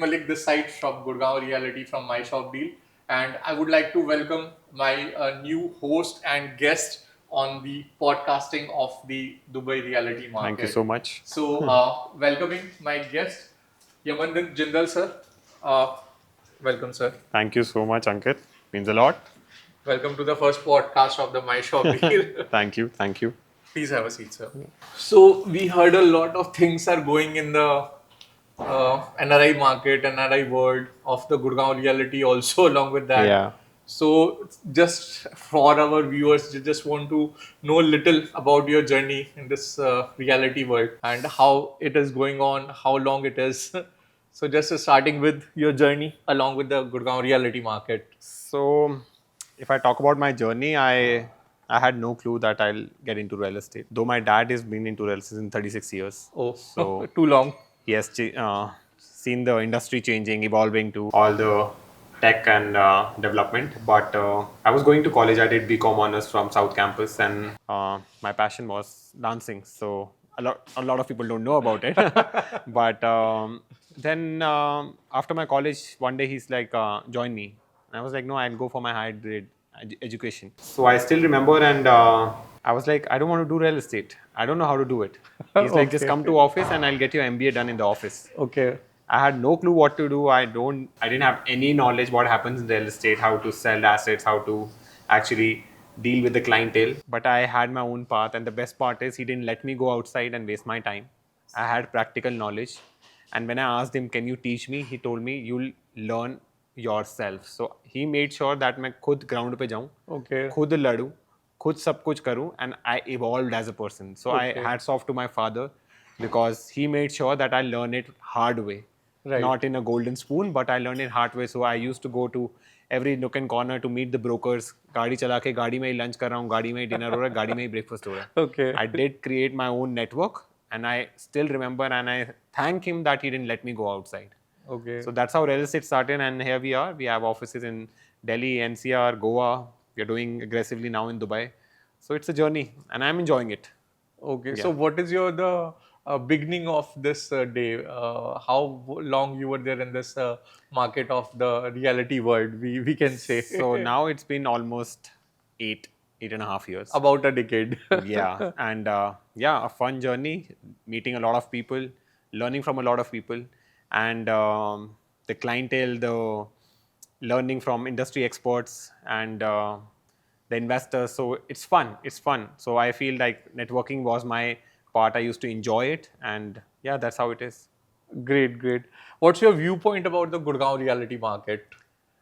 Malik this side from Gurgaon Reality from Myshopdeal, and I would like to welcome my new host and guest on the podcasting of the Dubai reality market. Thank you so much. So, welcoming my guest, Yaman Jindal sir. Uh, Welcome, sir. Thank you so much, Ankit. Means a lot. Welcome to the first podcast of the My Shop Deal. Thank you. Thank you. Please have a seat, sir. So we heard a lot of things are going in the NRI market, NRI world of the Gurgaon reality also along with that. Yeah. So just for our viewers, just want to know a little about your journey in this reality world and how it is going on, how long it is. So just starting with your journey along with the Gurgaon reality market. So, if I talk about my journey, I had no clue that I'll get into real estate. Though my dad has been into real estate in 36 years. Oh, So too long. he has seen the industry changing, evolving to all the tech and development. But I was going to college. I did BCom honors from South Campus, and my passion was dancing. So a lot of people don't know about it. But then after my college, one day he's like, join me. And I was like, no, I'll go for my higher grade education. So I still remember, and I was like, I don't want to do real estate. I don't know how to do it. He's like, just come to office and I'll get your MBA done in the office. Okay. I had no clue what to do. I didn't have any knowledge what happens in real estate, how to sell assets, how to actually deal with the clientele. But I had my own path, and the best part is he didn't let me go outside and waste my time. I had practical knowledge, and when I asked him, "Can you teach me?" he told me, "You'll learn yourself." So he made sure that मैं खुद ground पे जाऊँ, Okay. खुद लड़ूँ, खुद सब कुछ करूँ, and I evolved as a person. So I hats off to my father because he made sure that I learn it hard way. Right. Not in a golden spoon, but I learned it hard way. So I used to go to every nook and corner to meet the brokers. गाड़ी चला के गाड़ी में ही lunch कर रहा हूँ, गाड़ी में ही dinner हो रहा है, गाड़ी में ही breakfast हो रहा है. Okay. I did create my own network, and I still remember, and I thank him that he didn't let me go outside. Okay. So that's how real estate started, and here we are. We have offices in Delhi, NCR, Goa. We are doing aggressively now in Dubai. So it's a journey, and I'm enjoying it. Okay. So what is the beginning of this day? How long you were there in this market of the reality world? We can say. So now it's been almost eight and a half years. About a decade. Yeah, and yeah, a fun journey, meeting a lot of people, learning from a lot of people, and the clientele, the learning from industry experts and the investors. So it's fun. So I feel like networking was my part. I used to enjoy it, and yeah, that's how it is. Great. What's your viewpoint about the Gurgaon reality market?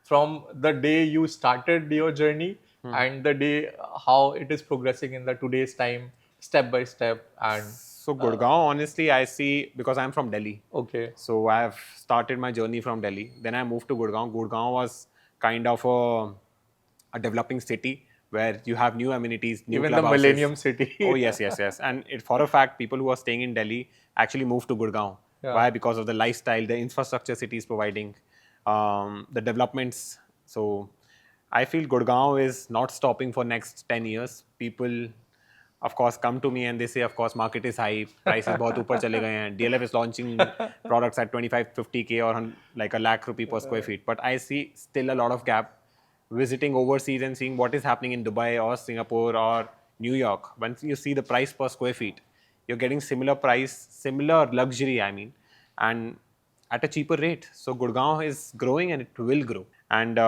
From the day you started your journey and the day how it is progressing in the today's time, step by step, and So Gurgaon, honestly, I see, because I'm from Delhi. okay. So I have started my journey from Delhi. Then I moved to Gurgaon. Gurgaon was kind of a developing city where you have new amenities, new Even the clubhouses. Millennium City. Oh yes. And for a fact, people who are staying in Delhi actually moved to Gurgaon. Yeah. Why? Because of the lifestyle, the infrastructure city is providing, the developments. So I feel Gurgaon is not stopping for next 10 years. People, of course, come to me and they say, of course, market is high, prices बहुत ऊपर चले गए हैं. DLF is launching products at 25-50K or like a lakh rupee per square feet. But I see still a lot of gap. Visiting overseas and seeing what is happening in Dubai or Singapore or New York, once you see the price per square feet, you're getting similar price, similar luxury, I mean, and at a cheaper rate. So Gurgaon is growing, and it will grow, and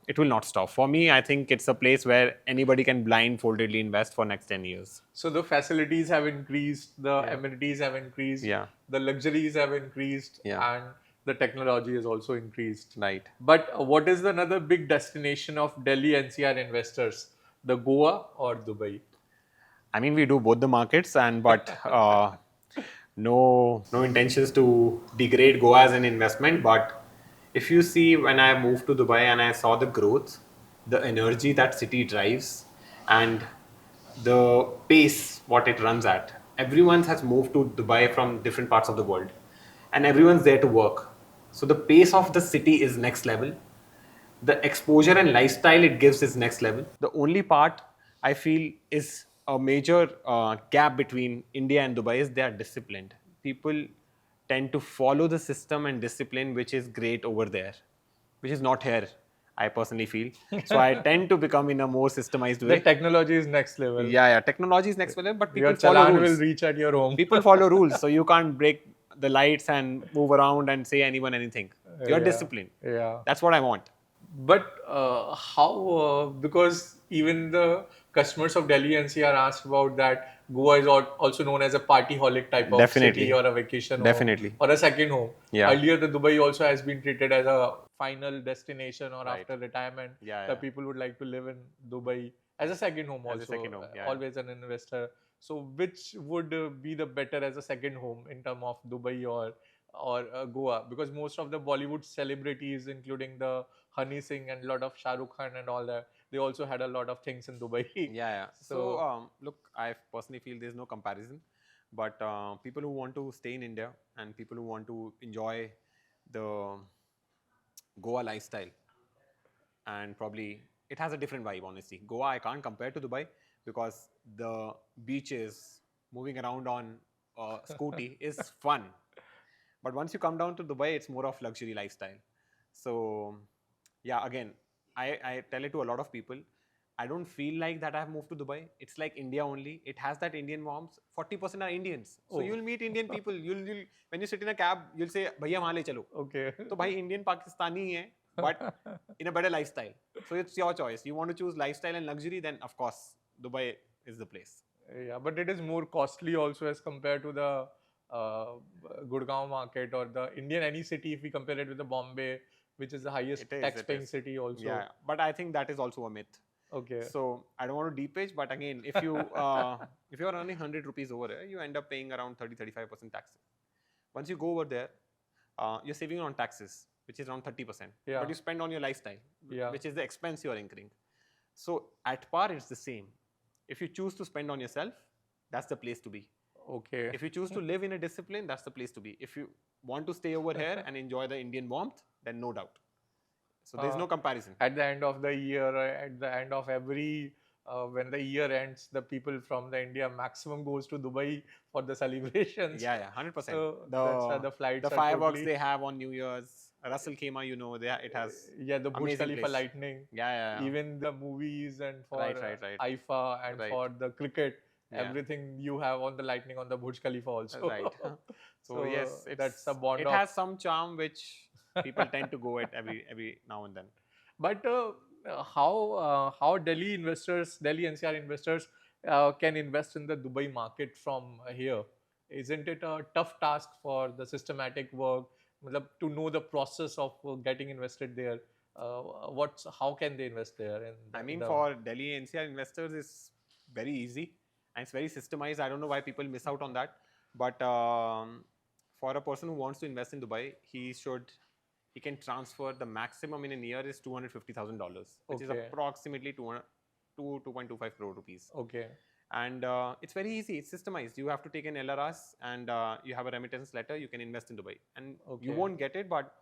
it will not stop. For me, I think it's a place where anybody can blindfoldedly invest for next 10 years. So the facilities have increased, the amenities have increased, Yeah. the luxuries have increased, Yeah. and the technology has also increased. Right. But what is another big destination of Delhi NCR investors? The Goa or Dubai? I mean, we do both the markets, but no intentions to degrade Goa as an investment. But if you see, when I moved to Dubai and I saw the growth, the energy that city drives, and the pace what it runs at, everyone has moved to Dubai from different parts of the world, and everyone's there to work. So the pace of the city is next level. The exposure and lifestyle it gives is next level. The only part I feel is a major gap between India and Dubai is they are disciplined. People tend to follow the system and discipline which is great over there, which is not here, I personally feel. So I tend to become in a more systemized The way. technology is next level. Yeah, technology is next level, but Your people follow challan will rules. reach at your home. People follow rules, so you can't break the lights and move around and say anyone anything. You're Yeah, disciplined. yeah. That's what I want. But how, because even the customers of Delhi NCR asked about that, Goa is also known as a party-holic type of city Definitely. or a vacation home Definitely. or a second home. Yeah. Earlier, the Dubai also has been treated as a final destination, or Right. after retirement, Yeah, the yeah. people would like to live in Dubai as a second home As a second also, home. Yeah. always an investor. So which would be the better as a second home in terms of Dubai or Goa? Because most of the Bollywood celebrities, including the Honey Singh and a lot of Shah Rukh Khan and all that, they also had a lot of things in Dubai. Yeah. So, So look, I personally feel there's no comparison, but people who want to stay in India and people who want to enjoy the Goa lifestyle, and probably it has a different vibe, honestly. Goa, I can't compare to Dubai because the beaches, moving around on scooty is fun. But once you come down to Dubai, it's more of luxury lifestyle. So, yeah, again, I tell it to a lot of people. I don't feel like that I've moved to Dubai. It's like India only. It has that Indian warmth. 40% are Indians. So oh, you'll meet Indian people. You'll when you sit in a cab, you'll say, "Bhaiya wahan le chalo." okay. So bhai Indian Pakistani hai, but in a better lifestyle. So it's your choice. You want to choose lifestyle and luxury, then of course Dubai is the place. Yeah, but it is more costly also as compared to the uh, Gurgaon market or the Indian any city if we compare it with the Bombay, which is the highest It is. It tax-paying is. city also. Yeah, but I think that is also a myth. Okay. So I don't want to deep age, but again, if you're earning 100 rupees over here, you end up paying around 30-35% taxes. Once you go over there, you're saving on taxes, which is around 30%. Yeah. But you spend on your lifestyle, Yeah. which is the expense you are incurring. So at par, it's the same. If you choose to spend on yourself, that's the place to be. Okay. If you choose to live in a discipline, that's the place to be. If you want to stay over here and enjoy the Indian warmth, then no doubt. So there's no comparison. At the end of the year, at the end of every when the year ends, the people from the India maximum goes to Dubai for the celebrations. Yeah, 100%. So that's why the flights The are fireworks totally. they have on New Year's, Russell Khema, it has Yeah, the Burj amazing Khalifa place. lightning. Yeah. Even the movies and for Right. IFA and Right. for the cricket, Yeah. everything you have on the lightning on the Burj Khalifa also. Right. So yes, That's a bond it of. has some charm which people tend to go at every now and then. But how Delhi NCR investors can invest in the Dubai market from here? Isn't it a tough task for the systematic work, to know the process of getting invested there? How can they invest there? I mean, for Delhi NCR investors, it's very easy and it's very systemized. I don't know why people miss out on that. But for a person who wants to invest in Dubai, he can transfer the maximum in a year is $250,000, which is Okay. approximately 2.25 crore rupees. Okay. And it's very easy. It's systemized. You have to take an LRS and you have a remittance letter. You can invest in Dubai, and you Okay. won't get it. But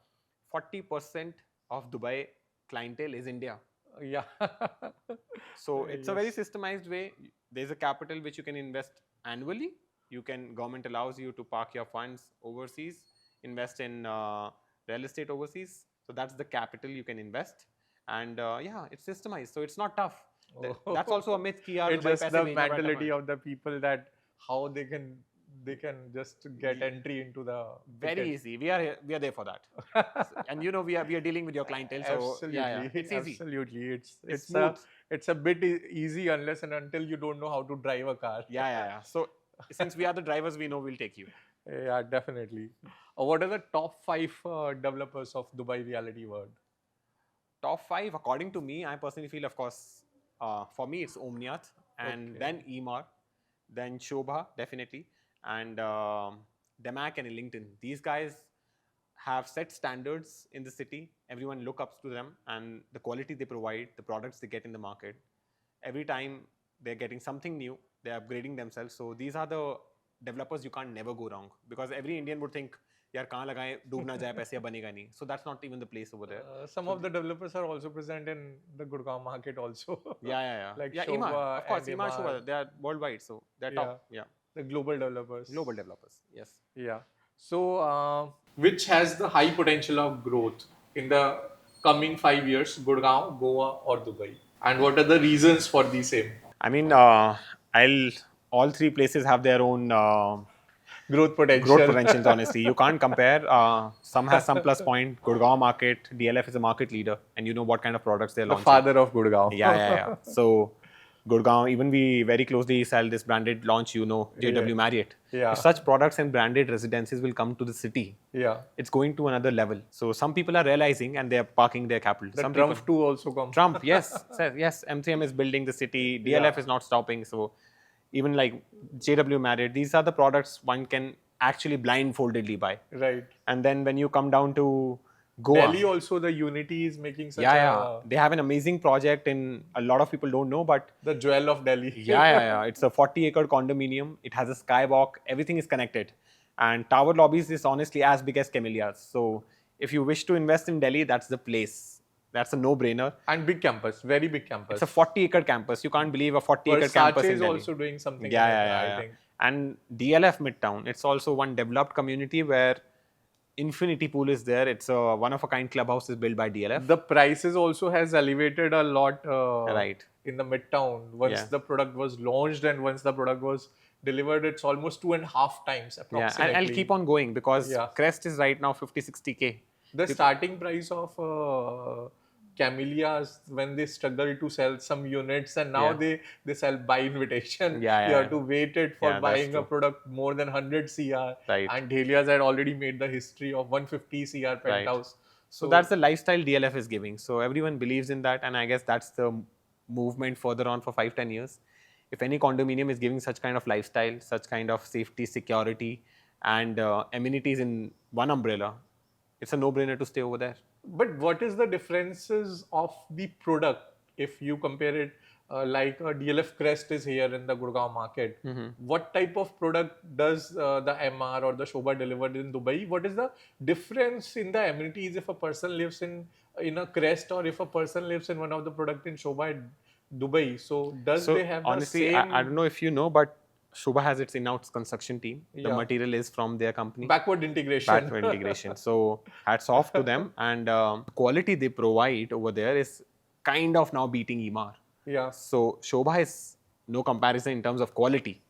40% of Dubai clientele is India. Yeah. So it's a very Yes. systemized way. There's a capital which you can invest annually. Government allows you to park your funds overseas, invest in real estate overseas. So that's the capital you can invest. And yeah, it's systemized. So it's not tough. That's also a myth. Ki yaar, It's Dubai just paise the bhejna padta mentality hai. of the people that how they can just get entry into the Very ticket. easy. We are there for that. And we are dealing with your clientele. So Absolutely, it's easy. absolutely. It's smooth. It's a bit easy unless and until you don't know how to drive a car. Yeah. So since we are the drivers, we know we'll take you. Yeah, definitely. What are the top five developers of Dubai reality world? Top five, according to me, I personally feel, of course, for me, it's Omniath, and Okay. then Emar, then Shobha, definitely, and Demac and LinkedIn. These guys have set standards in the city. Everyone look up to them, and the quality they provide, the products they get in the market. Every time they're getting something new, they're upgrading themselves. So these are the developers you can't never go wrong, because every Indian would think, यार कहाँ लगाएं डूब ना जाए पैसे बनेगा नहीं. So that's not even the place over there. Some of the developers are also present in the Gurgaon market also. Yeah. Like Yeah, Shobha Emar, of course, and Emar, Emar. Shobha, they are worldwide, so they're top. Yeah, The global developers. global developers. Yes. Yeah. So, which has the high potential of growth in the coming 5 years, Gurgaon, Goa, or Dubai? And what are the reasons for the same? I mean, I'll all three places have their own Growth growth potential. potentials. Honestly, you can't compare. Some has some plus point. Gurgaon market, DLF is a market leader, and you know what kind of products they're The launching. father of Yeah. Gurgaon. So Gurgaon, even we very closely sell this branded launch, Yeah. JW Marriott. If Yeah. such products and branded residences will come to the city, Yeah. it's going to another level. So some people are realizing and they are parking their capital. The Some people, Trump too also come. Trump, yes, yes, MCM is building the city. Yeah. DLF is not stopping. So even like JW Marriott, these are the products one can actually blindfoldedly buy. Right. And then when you come down to Delhi Goa, also, the Unity is making such yeah, a they have an amazing project, and a lot of people don't know, but the jewel of Delhi. yeah. It's a 40-acre condominium. It has a skywalk. Everything is connected, and tower lobbies is honestly as big as camellias. So if you wish to invest in Delhi, that's the place. That's a no-brainer. And big campus, very big campus. It's a 40-acre campus. You can't believe a 40-acre Versace campus in is Delhi. also doing something Yeah, in it, yeah, yeah, I yeah. think. And DLF Midtown, it's also one developed community where infinity pool is there. It's a one-of-a-kind clubhouse is built by DLF. The prices also has elevated a lot Right. in the midtown. Once Yeah. the product was launched and once the product was delivered, it's almost 2.5 times Yeah, approximately. and I'll keep on going because Yeah. Crest is right now 50-60K. The starting price of camellias when they struggle to sell some units, and now Yeah. they sell by invitation. Yeah, You have yeah. to wait it for Yeah, that's buying a true. product more than 100 CR. Right. And Dahlias had already made the history of 150 CR Right. penthouse. So that's the lifestyle DLF is giving. So everyone believes in that, and I guess that's the movement further on for 5-10 years. If any condominium is giving such kind of lifestyle, such kind of safety, security, and amenities in one umbrella, it's a no-brainer to stay over there. But what is the differences of the product if you compare it like a DLF Crest is here in the Gurgaon market? What type of product does the MR or the Shobha delivered in Dubai? What is the difference in the amenities if a person lives in a Crest or if a person lives in one of the product in Shobha in Dubai? So does So they have the honestly, same I don't know if you know, but Shubha has its in-house construction team. The Yeah. material is from their company. backward integration? Backward integration. So hats off to them. And quality they provide over there is kind of now beating EMAR. Yeah. So Shobha is no comparison in terms of quality.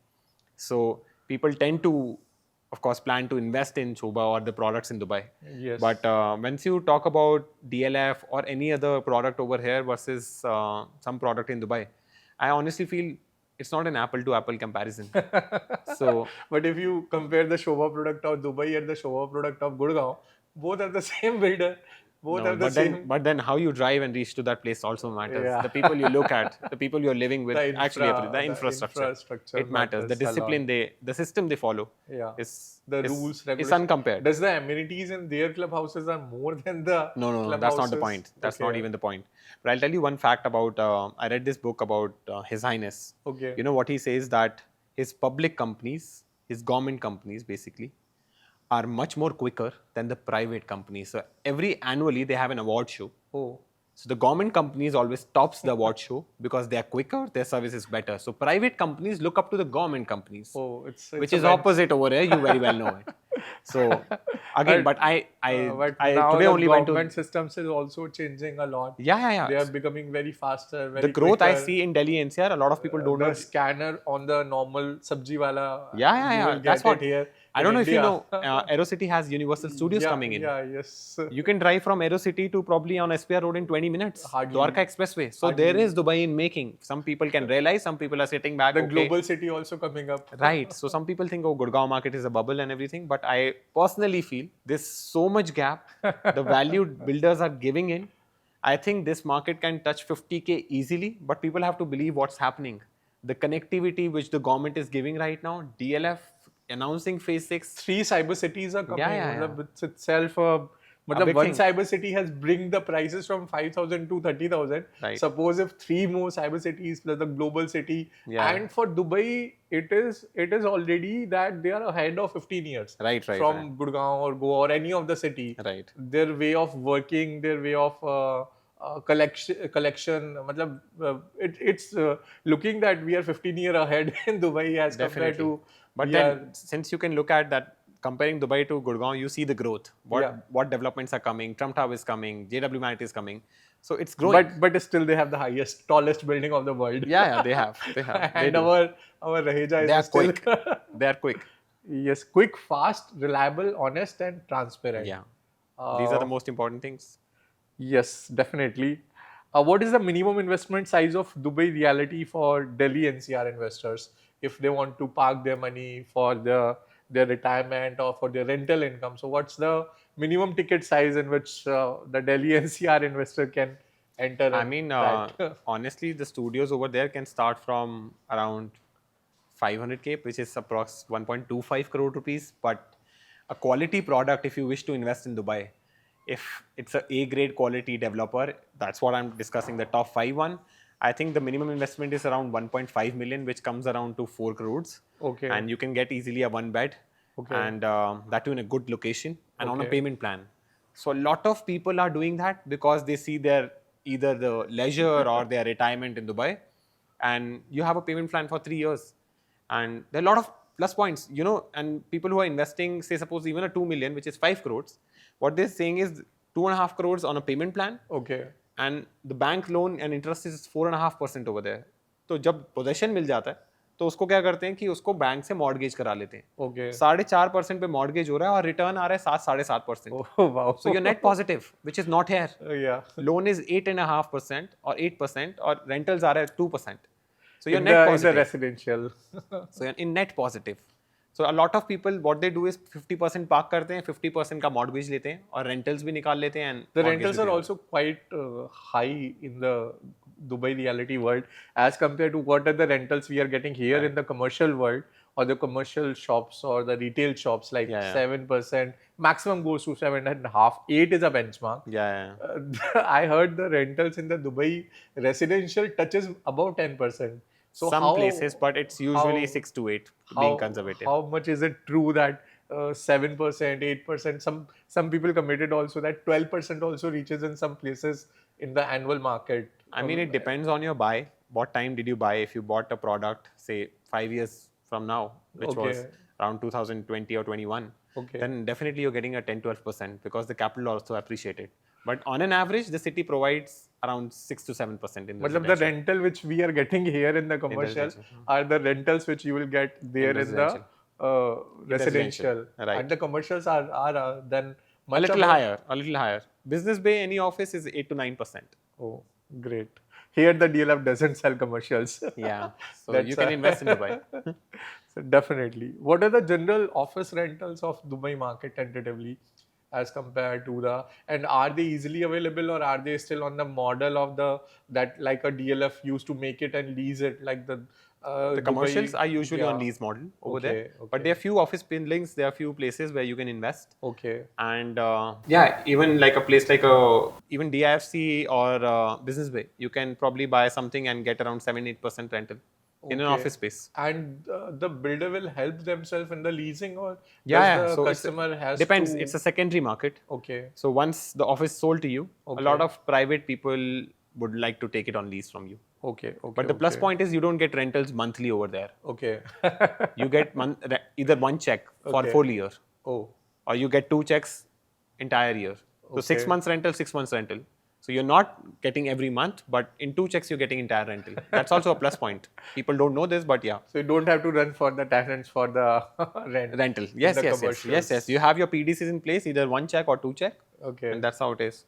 So people tend to, of course, plan to invest in Shobha or the products in Dubai. Yes. But once you talk about DLF or any other product over here versus some product in Dubai, I honestly feel it's not an apple to apple comparison. So But if you compare the Shobha product of Dubai and the Shobha product of Gurgaon, both are the same builder. Both no, are the but same. then how you drive and reach to that place also matters. Yeah. The people you look at, the people you're living with, The actually infra- the the infrastructure, infrastructure it matters. The matters a lot. discipline the system they follow, Yeah. is The is, rules, is regulations. uncompared. Does the amenities in their clubhouses are more than the No, clubhouses? that's not the point. That's not Okay. even the point. But I'll tell you one fact about. I read this book about His Highness. Okay. You know what he says, that his public companies, his government companies, basically, are much more quicker than the private companies. So annually they have an award show. Oh. So the government companies always tops the award show because they are quicker, their service is better. So private companies look up to the government companies, Oh, it's which a is bench. opposite over here. You very well know it. So again, but I But I now today the only went to. government systems is also changing a lot. Yeah. They are becoming very faster, very The growth I quicker. see in Delhi NCR, a lot of people don't The know. scanner on the normal sabji wala. Yeah. You will That's get what. it here. I in don't know if you India. know, Aerocity has Universal Studios Yeah, coming in. Yeah, yes. You can drive from Aerocity to probably on SPR Road in 20 minutes. Hardly. Dwarka Expressway. So there is Dubai in making. Some people can realize, some people are sitting back. The okay. global city also coming up. Right. So some people think, oh, Gurgaon market is a bubble and everything. But I personally feel there's so much gap. The value builders are giving in. I think this market can touch 50K easily, but people have to believe what's happening. The connectivity which the government is giving right now, DLF announcing phase 6. 3 cyber cities are coming. Yeah. Matlab it's itself big one thing. cyber city has bring the prices from 5,000 to 30,000. Right. Suppose if 3 more cyber cities plus the global city, Yeah. and for Dubai it is already that they are ahead of 15 years Right. from Gurgaon or Goa or any of the city. Right. Their way of working, their way of collection. Matlab, it's looking that we are 15 years ahead in Dubai as compared Definitely. to. But we then, are- since you can look at that comparing Dubai to Gurgaon, you see the growth. Yeah. What developments are coming? Trump Tower is coming. JW Marriott is coming. So it's growing. But still they have the highest, tallest building of the world. Yeah, they have. They have. They And do. our Raheja They are is still quick. They are quick. yes, quick, fast, reliable, honest, and transparent. Yeah. These are the Uh, most important things. yes, definitely. What is the minimum investment size of Dubai reality for Delhi NCR investors if they want to park their money for their retirement or for their rental income? So, what's the minimum ticket size in which the Delhi NCR investor can enter I in mean, that? honestly, the studios over there can start from around 500K, which is approx 1.25 crore rupees. But a quality product, if you wish to invest in Dubai, if it's a A-grade quality developer, that's what I'm discussing, the top 5 one. I think the minimum investment is around 1.5 million, which comes around to 4 crores. Okay. And you can get easily a one bed, Okay. and that too in a good location and on a Okay. payment plan. So a lot of people are doing that because they see their either the leisure or their retirement in Dubai, and you have a payment plan for 3 years, and there are a lot of plus points, and people who are investing, say suppose even a 2 million, which is 5 crores, what they're saying is 2.5 crores on a payment plan, Okay. and the bank loan and interest is 4.5% over there. तो जब possession मिल जाता है तो उसको क्या करते हैं कि उसको बैंक से मॉर्गेज करा लेते हैं. Okay. 4.5% पे मॉर्गेज हो रहा है और रिटर्न आ रहा है 7-7.5%. Oh, wow. So you're net positive, which is not here. Yeah. Loan is 8.5% or 8%, or rentals are at 2%. So you're In net the positive. residential. So you're in net positive. So a lot of people, what they do is 50% park करते हैं, 50% का mortgage लेते हैं और rentals भी निकाल लेते हैं. And The mortgage rentals भी are देते हैं. also quite high in the Dubai reality world as compared to what are the rentals we are getting here in the commercial world or the commercial shops or the retail shops, like Yeah, yeah. 7%, maximum goes to 7.5, 8 is a benchmark. Yeah, yeah. I heard the rentals in the Dubai residential touches above 10%. So Some how, places, but it's usually how- 6 to 8, how, being conservative. how much is it true that 7%, 8%, some people committed also that 12% also reaches in some places in the annual market? I mean, it depends on your buy. What time did you buy? If you bought a product, say 5 years from now, which was Okay. around 2020 or 21, Okay. then definitely you're getting a 10-12% because the capital also appreciated. But on an average, the city provides around 6 to 7% in Matlab the residential. rental which we are getting here in the commercial residential. are the rentals which you will get there in the residential. residential. Right. And the commercials are then A much little above- higher, a little higher. Business Bay, any office is 8 to 9%. Oh, great. Here the DLF doesn't sell commercials. Yeah, so That's you can invest in Dubai. So definitely. What are the general office rentals of Dubai market tentatively as compared to and are they easily available or are they still on the model of that like a DLF used to make it and lease it like the The commercials are usually on lease model over there. Okay, But there are few office buildings, there are few places where you can invest. Okay. And yeah, even like a place like even DIFC or Business Bay, you can probably buy something and get around 7-8% rental in an Okay. office space. And the builder will help themselves in the leasing or Yeah, does the so customer has depends. to... It's a secondary market. Okay. So once the office sold to you, Okay. a lot of private people would like to take it on lease from you. Okay. But the plus point is you don't get rentals monthly over there. Okay. You get either one check for Okay. full year, Oh. or you get 2 checks entire year. So 6 Okay. months rental, 6 months rental. So you're not getting every month, but in 2 checks you're getting entire rental. That's also a plus point. People don't know this, but yeah. So you don't have to run for the tenants for the rent. Rental. in Yes, the yes, yes. commercials. Yes, yes. You have your PDCs in place, either 1 check or 2 check. Okay. And that's how it is.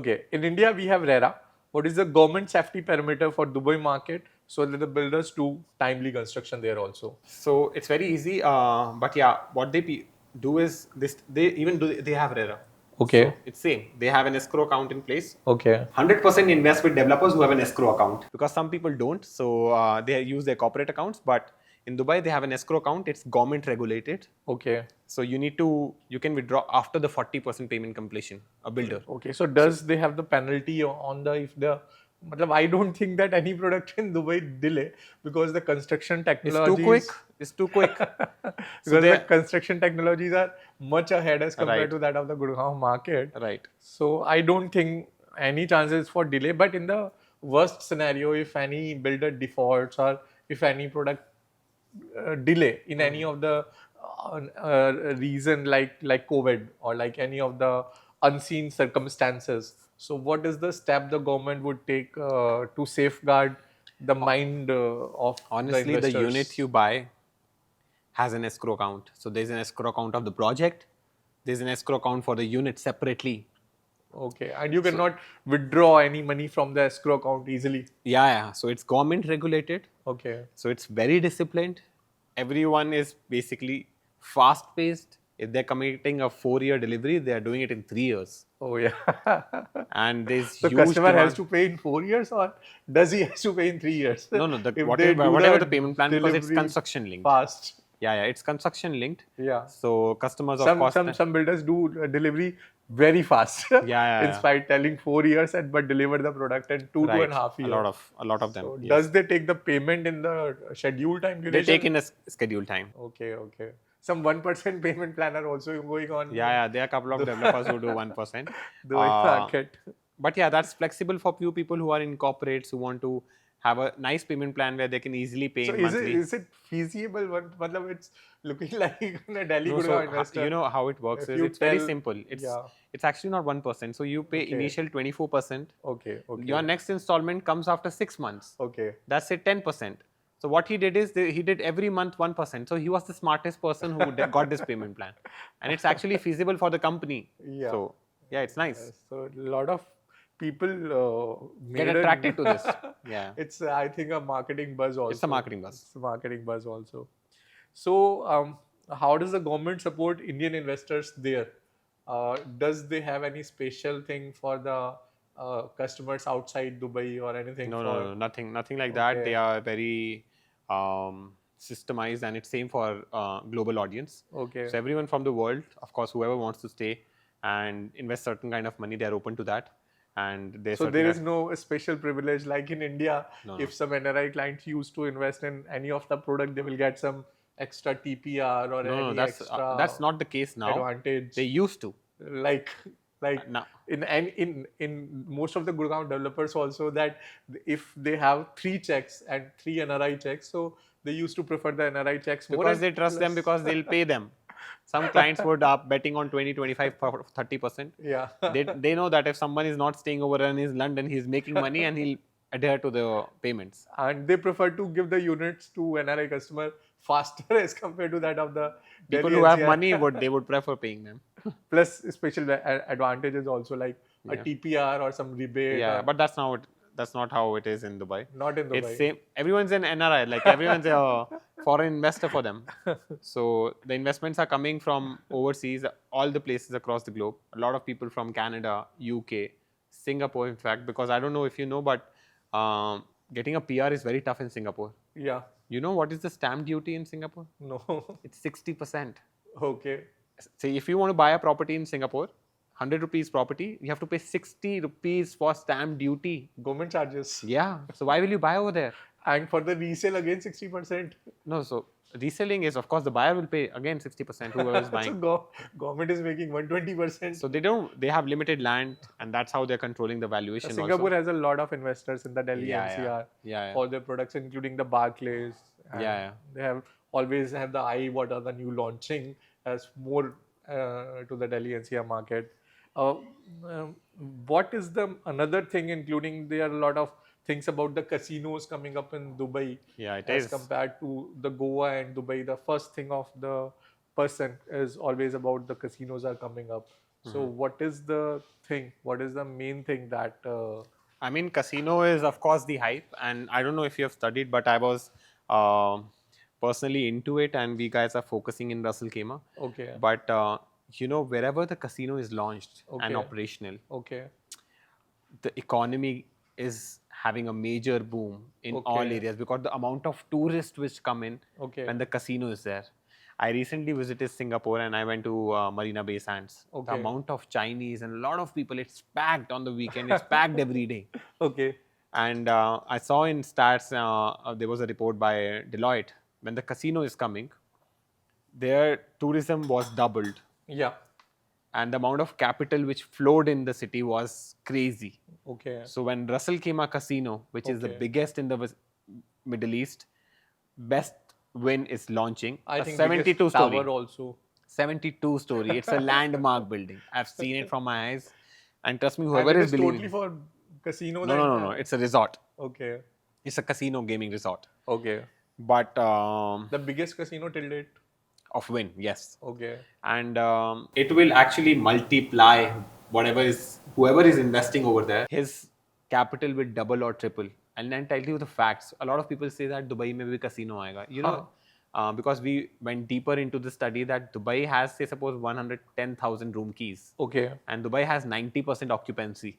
Okay. In India, we have RERA. What is the government safety parameter for Dubai market so that the builders do timely construction there also? So it's very easy. But yeah, what they do is this. They have RERA. Okay. So it's same. They have an escrow account in place. Okay. 100% invest with developers who have an escrow account, because some people don't. So they use their corporate accounts, but in Dubai they have an escrow account. It's government regulated. Okay. So you can withdraw after the 40% payment completion. A builder. Okay. So does they have the penalty on if the... Matlab, I don't think that any product in Dubai delay because the construction It's technologies... too quick. It's too quick. because the construction technologies are much ahead as compared Right. to that of the Gurgaon market. Right. So I don't think any chances for delay. But in the worst scenario, if any builder defaults or if any product delay in any of the a reason like COVID or like any of the unseen circumstances. So, what is the step the government would take to safeguard the mind of the Honestly, the unit investors? you buy has an escrow account. So there's an escrow account of the project. There's an escrow account for the unit separately. Okay, and you So cannot withdraw any money from the escrow account easily. yeah. So it's government regulated. Okay. So it's very disciplined. Everyone is basically fast paced. If they're committing a 4-year delivery, they are doing it in 3 years. Oh yeah. And there's So huge customer has demand. to pay in 4 years, or does he has to pay in 3 years? No, no, If they whatever, do whatever the the payment plan, because it's delivery construction linked. fast. Yeah, it's construction linked. Yeah. So customers, of Some course, some some builders do delivery very fast. In yeah. spite telling 4 years and but deliver the product in two and a Right. half A years. lot of them. So Yes. does they take the payment in the schedule time They duration? take in a schedule time. Okay, okay. Some 1% payment plan are also going on Yeah. There are a couple of developers who do 1%. the market. But yeah, that's flexible for few people who are in corporates who want to have a nice payment plan where they can easily pay So in monthly. is it feasible? Matlab it's looking like a Delhi No, so Gurgaon investor. you know how it works If is you it's very tell- simple. yeah. It's actually not 1%. So you pay Okay. initial 24%. Okay, okay. Your next installment comes after 6 months. Okay. That's it, 10%. So what he did is he did every month 1%. So he was the smartest person who got this payment plan, and it's actually feasible for the company. Yeah. So yeah, it's nice. So a lot of people Get made attracted to this. Yeah. It's I think a marketing buzz also. It's a marketing buzz. It's a marketing buzz also. So how does the government support Indian investors there? Does they have any special thing for the customers outside Dubai or anything? No, nothing like that. Okay. They are very systemized, and it's same for global audience. Okay. So everyone from the world, of course, whoever wants to stay and invest certain kind of money, they are open to that. And So there is no special privilege like in India. No, If some NRI client used to invest in any of the product, they will get some extra TPR or no, any extra that's not the case now. advantage. They used to. Like Now, in most of the Gurgaon developers also, that if they have 3 checks and 3 NRI checks, so they used to prefer the NRI checks more because and they trust them, plus- because they'll pay them. Some clients would up betting on 20, 25, 30%. yeah. They know that if someone is not staying over in his London, he's making money and he'll adhere to the payments. And they prefer to give the units to NRI customer faster as compared to that of the People Delhi who have NCR. money would prefer paying them. Plus special advantages also like a Yeah. TPR or some rebate. Yeah, or but that's not how it is in Dubai. not in Dubai. It's same. Everyone's an NRI. Like everyone's a foreign investor for them. So the investments are coming from overseas, all the places across the globe. A lot of people from Canada, UK, Singapore, in fact, because I don't know if you know, but getting a PR is very tough in Singapore. Yeah. You know what is the stamp duty in Singapore? No. It's 60%. Okay. Say if you want to buy a property in Singapore, 100 rupees property, you have to pay 60 rupees for stamp duty. Government charges. Yeah. So why will you buy over there? And for the resale again 60%. No, so reselling is, of course, the buyer will pay again 60%, whoever is So buying. government is making 120%. So they have limited land, and that's how they're controlling the valuation Singapore also. has a lot of investors in the Delhi Yeah, NCR yeah. for their products, including the Barclays. And Yeah. They have always have the eye what are the new launching as more to the Delhi NCR market. What is the another thing, including there are a lot of things about the casinos coming up in Dubai. Yeah, it as is. compared to the Goa and Dubai. The first thing of the person is always about the casinos are coming up. So what is the thing? What is the main thing that? I mean, casino is, of course, the hype, and I don't know if you have studied, but I was personally into it, and we guys are focusing in Russell Kema. Okay. But wherever the casino is launched and Okay. operational, Okay. the economy is having a major boom in all Okay. areas, because the amount of tourists which come in Okay. when the casino is there. I recently visited Singapore and I went to Marina Bay Sands. The Okay. amount of Chinese and a lot of people, it's packed on the weekend, it's packed every day. Okay. And I saw in stats, there was a report by Deloitte, when the casino is coming, their tourism was doubled. Yeah. And the amount of capital which flowed in the city was crazy. Okay. So when Russell Kema Casino, which is the Okay. biggest in the Middle East, best when it's launching. I A think 72 biggest story. tower also. 72 story. It's a landmark building. I've seen it from my eyes. And trust me, And whoever it is is believing. totally for casinos No, no, and no, no. It's a resort. okay, It's a casino gaming resort. okay. But The biggest casino till date. of win, yes. Okay, And it will actually multiply whoever is investing over there. His capital will double or triple. And then tell you the facts. A lot of people say that Dubai may be casino aega. Because we went deeper into the study that Dubai has, say, suppose 110,000 room keys. okay, And Dubai has 90% occupancy.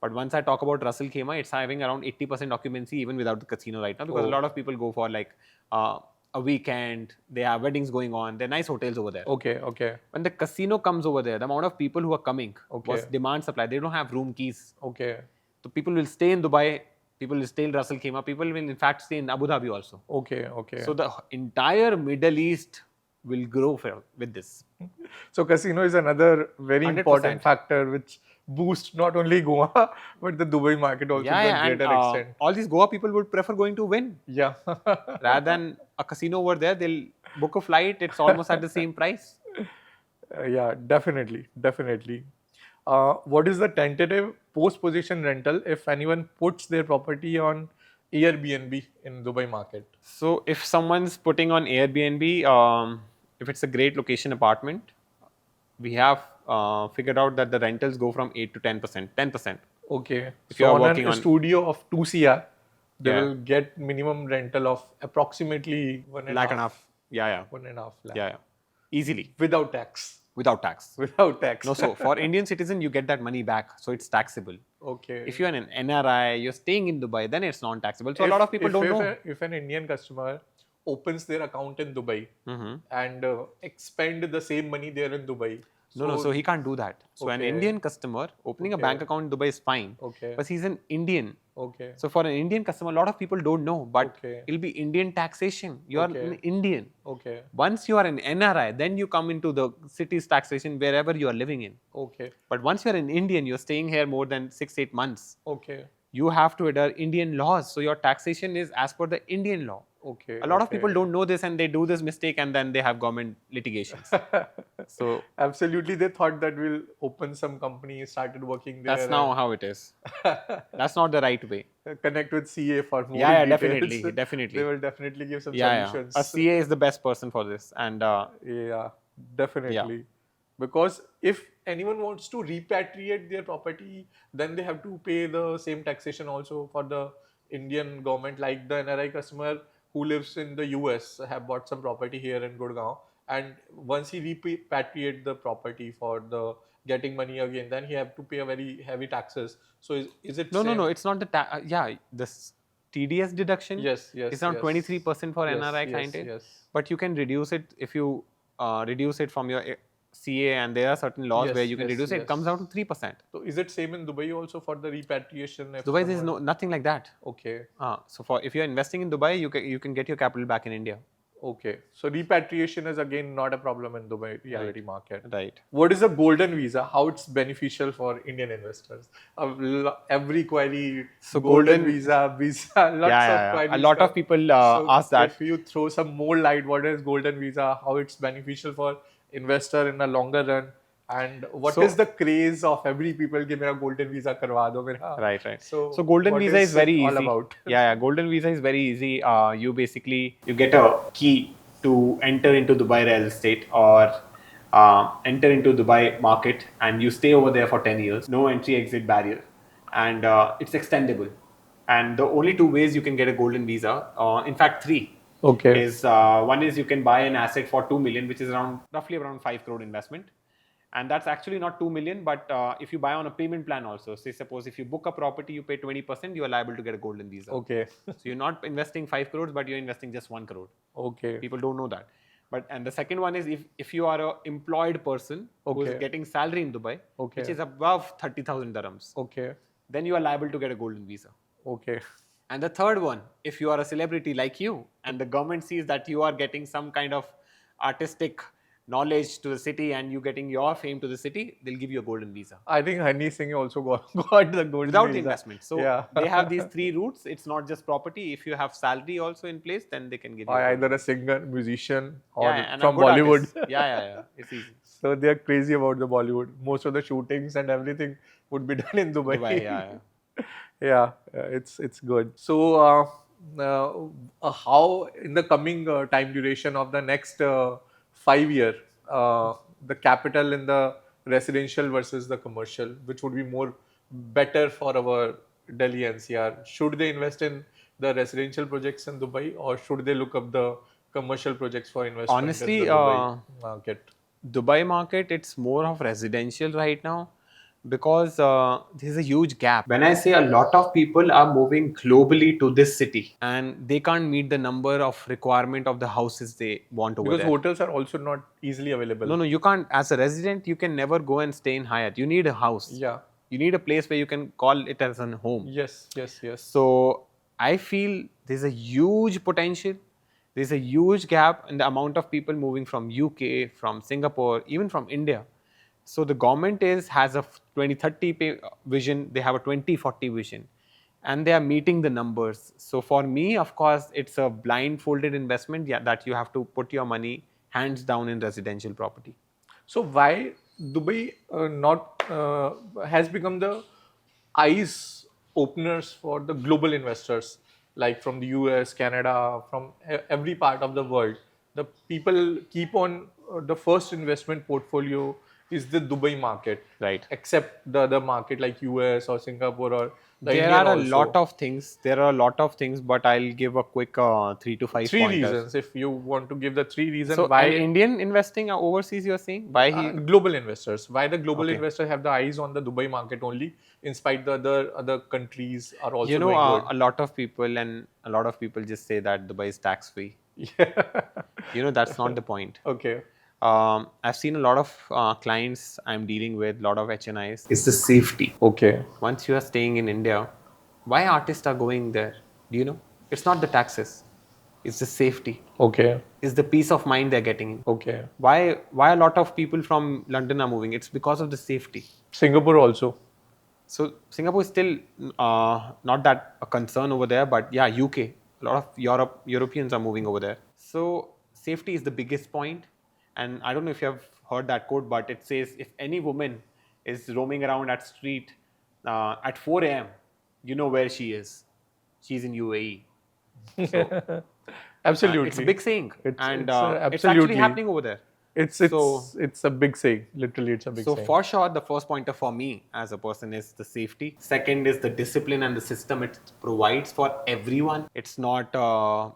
But once I talk about Russell Khema, it's having around 80% occupancy even without the casino right now, because a lot of people go for like a weekend, they have weddings going on, they're nice hotels over there. okay, okay, When the casino comes over there, the amount of people who are coming was Okay. demand supply. They don't have room keys. okay, So people will stay in Dubai, people will stay in Russell Khema, people will in fact stay in Abu Dhabi also. okay, okay. So the entire Middle East will grow with this. So casino is another very 100%. important factor which boosts not only Goa but the Dubai market also to a And greater extent. all these Goa people would prefer going to win. Yeah. Rather than a casino over there, they'll book a flight, it's almost at the same price. Yeah, definitely, definitely. What is the tentative post-position rental if anyone puts their property on Airbnb in Dubai market? So if someone's putting on Airbnb, if it's a great location apartment, we have figured out that the rentals go from 8 to 10%. 10%. Okay. If So you are on working a on- studio of 2 CR, they Yeah. will get minimum rental of approximately Lakh and a half. Yeah. 1.5 lakh. Yeah. Easily. Without tax. Without tax. Without tax. No, so for Indian citizen, you get that money back. So it's taxable. Okay. If you're an NRI, you're staying in Dubai, then it's non-taxable. So a lot of people don't know. If an Indian customer opens their account in Dubai and expend the same money there in Dubai. So he can't do that. So an Okay. Indian customer opening a bank account in Dubai is fine. Okay. But he's an Indian. Okay. So for an Indian customer, a lot of people don't know, but Okay. it'll be Indian taxation. You are Okay. an Indian. Okay. Once you are an NRI, then you come into the city's taxation wherever you are living in. Okay. But once you're an Indian, you're staying here more than 6-8 months. Okay. You have to adhere Indian laws. So your taxation is as per the Indian law. Okay. A lot of people don't know this and they do this mistake and then they have government litigations. So Absolutely, they thought that we'll open some company, started working there. that's now how it is. That's not the right way. Connect with CA for more Yeah, details. definitely. They will definitely give some Yeah. solutions. A CA is the best person for this. And Yeah, definitely. Because if anyone wants to repatriate their property, then they have to pay the same taxation also for the Indian government, like the NRI customer who lives in the US have bought some property here in Gurgaon, and once he repatriate the property for the getting money again, then he have to pay a very heavy taxes. So is it no, same? it's not the this TDS deduction. Yes, It's around yes. 23% for Yes, NRI yes, clientele. yes. But you can reduce it if you reduce it from your CA, and there are certain laws Yes, where you can yes, reduce it. It comes yes. down to 3%. So is it same in Dubai also for the repatriation? If Dubai, there is someone- nothing like that. Okay. So if you're investing in Dubai, you can get your capital back in India. Okay, so repatriation is again not a problem in Dubai reality market. Right. What is a golden visa? How it's beneficial for Indian investors? Every query, So golden golden- visa, lots of queries. A lot of people ask that. If you throw some more light, what is golden visa? How it's beneficial for investor in the longer run? And what is So- the craze of every people कि मेरा golden visa करवा दो मेरा. Right. So golden what visa is very it easy. all about? Yeah. Golden visa is very easy. You get a key to enter into Dubai real estate or enter into Dubai market, and you stay over there for 10 years. No entry exit barrier, and it's extendable. And the only two ways you can get a golden visa, in fact 3, Okay. is one is you can buy an asset for 2 million, which is roughly around 5 crore investment. And that's actually not 2 million, but if you buy on a payment plan also, say suppose if you book a property, you pay 20%, you are liable to get a golden visa. Okay. So you're not investing 5 crores, but you're investing just 1 crore. Okay. People don't know that. And the second one is if you are an employed person who is Okay. getting salary in Dubai, Okay. which is above 30,000 dirhams, Okay. then you are liable to get a golden visa. Okay. And the third one, if you are a celebrity like you and the government sees that you are getting some kind of artistic knowledge to the city and you getting your fame to the city, they'll give you a golden visa I think Honey Singh also got the golden without the visa. investment. So Yeah. they have these three routes. It's not just property. If you have salary also in place, then they can give you Or a golden either a visa. singer, musician, Yeah, or and a from good Bollywood. artist. Yeah. It's easy. So they are crazy about the Bollywood. Most of the shootings and everything would be done in Dubai. Dubai, yeah. It's good. So, how in the coming time duration of the next 5 year, the capital in the residential versus the commercial, which would be more better for our Delhi NCR? Should they invest in the residential projects in Dubai, or should they look up the commercial projects for investment in the Honestly, Dubai market? Dubai market, it's more of residential right now because there's a huge gap. When I say a lot of people are moving globally to this city and they can't meet the number of requirement of the houses they want over Because there. hotels are also not easily available. No, you can't. As a resident, you can never go and stay in Hyatt. You need a house. Yeah. You need a place where you can call it as a home. Yes. So I feel there's a huge potential. There's a huge gap in the amount of people moving from UK, from Singapore, even from India. So the government has a 2030 vision. They have a 2040 vision, and they are meeting the numbers. So for me, of course, it's a blindfolded investment. Yeah, that you have to put your money hands down in residential property. So why Dubai not has become the eyes openers for the global investors, like from the US, Canada, from every part of the world? The people keep on the first investment portfolio is the Dubai market, Right. except the other market like US or Singapore or the There Indian are a also. lot of things. But I'll give a quick 3 to 5 Three pointers. reasons, if you want to give the three reasons So, why an Indian investing overseas, you're saying? Why he? global investors, why the global Okay. investors have the eyes on the Dubai market only, in spite the other countries are also You know, doing good. a lot of people just say that Dubai is tax free. You know, that's not the point. Okay. I've seen a lot of clients I'm dealing with, a lot of HNIs. It's the safety. Okay. Once you are staying in India, why artists are going there? Do you know? It's not the taxes. It's the safety. Okay. It's the peace of mind they're getting. Okay. Why a lot of people from London are moving? It's because of the safety. Singapore also. So Singapore is still not that a concern over there, but yeah, UK, a lot of Europeans are moving over there. So safety is the biggest point, and I don't know if you have heard that quote, but it says if any woman is roaming around at street at 4 a.m., you know where she is. She's in UAE. So Absolutely. it's a big saying, It's it's absolutely actually happening over there. It's a big saying. Literally, it's a big So saying. for sure, the first pointer for me as a person is the safety. Second is the discipline and the system it provides for everyone. It's not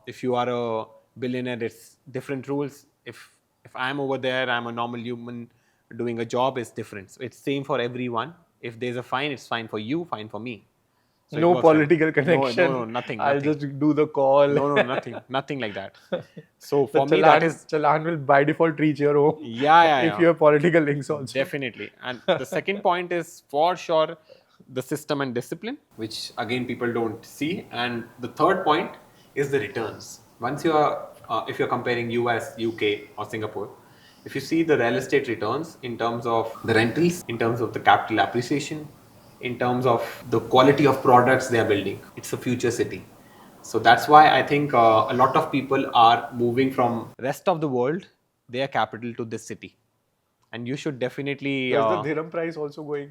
if you are a billionaire, it's different rules. If I'm over there, I'm a normal human doing a job, it's different. So it's same for everyone. If there's a fine, it's fine for you, fine for me. So it No works like- political connection. No, nothing. I'll nothing. just do the call. No, nothing like that. So The for me, that is Chalan will by default reach your home. Yeah. If you have political links also. Definitely. And the second point is for sure the system and discipline, which again people don't see. And the third point is the returns. Once you are, if you're comparing US, UK, or Singapore, if you see the real estate returns in terms of the rentals, in terms of the capital appreciation, in terms of the quality of products they are building, it's a future city. So that's why I think a lot of people are moving from rest of the world, their capital to this city. And you should definitely. Is the dirham price also going?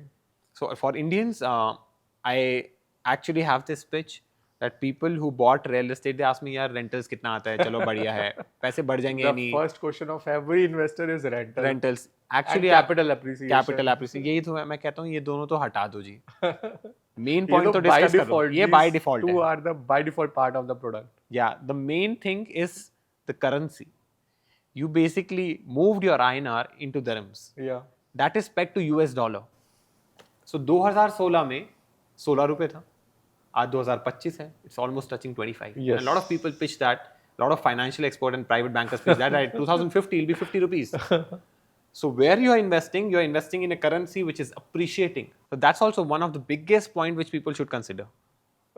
So for Indians, I actually have this pitch that people who bought real estate, they ask me, यार rentals कितना आता है? चलो बढ़िया है. पैसे बढ़ जाएंगे या The नहीं? first question of every investor is rental. Rentals. Actually, And capital appreciation. Capital appreciation. यही तो मैं कहता हूँ ये दोनों तो हटा दो जी. Main ये point तो by discuss करो. default, ये these by default two है. are the by default part of the product. Yeah, the main thing is the currency. You basically moved your INR into dirhams. Yeah. That is pegged to US dollar. So 2016 में 16 रुपए था. आज 2025 है. It's almost touching 25. Yes. And a lot of people pitch that. A lot of financial expert and private bankers pitch that. Right, 2050 will be 50 rupees. So where you are investing in a currency which is appreciating. So that's also one of the biggest point which people should consider.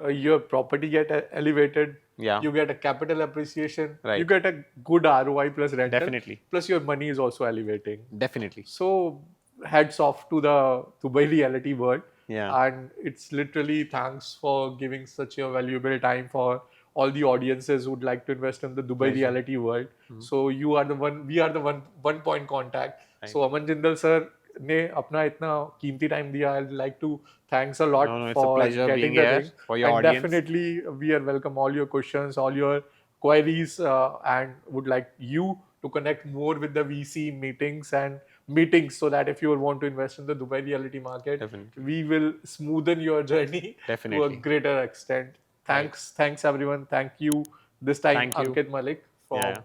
your property get elevated, Yeah. you get a capital appreciation, you Right. get a good ROI plus rental, Definitely. plus your money is also elevating. Definitely. So heads off to the Dubai reality world. Yeah. And it's literally thanks for giving such a valuable time for all the audiences who'd like to invest in the Dubai Pleasure. reality world. So you are the one, we are the one point contact. Right. So Aman Jindal sir ने अपना इतना कीमती time दिया. I'd like to thanks a lot No, it's a for pleasure getting being the here thing. for your And audience. definitely we are welcome all your questions, all your queries, and would like you to connect more with the VC meetings so that if you want to invest in the Dubai reality market, Definitely. we will smoothen your journey to a Definitely. greater extent. Right. Thanks everyone. Thank you. This time Thank you. Ankit Malik from Yeah.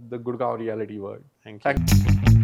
the Gurgaon reality world. Thank you. Thank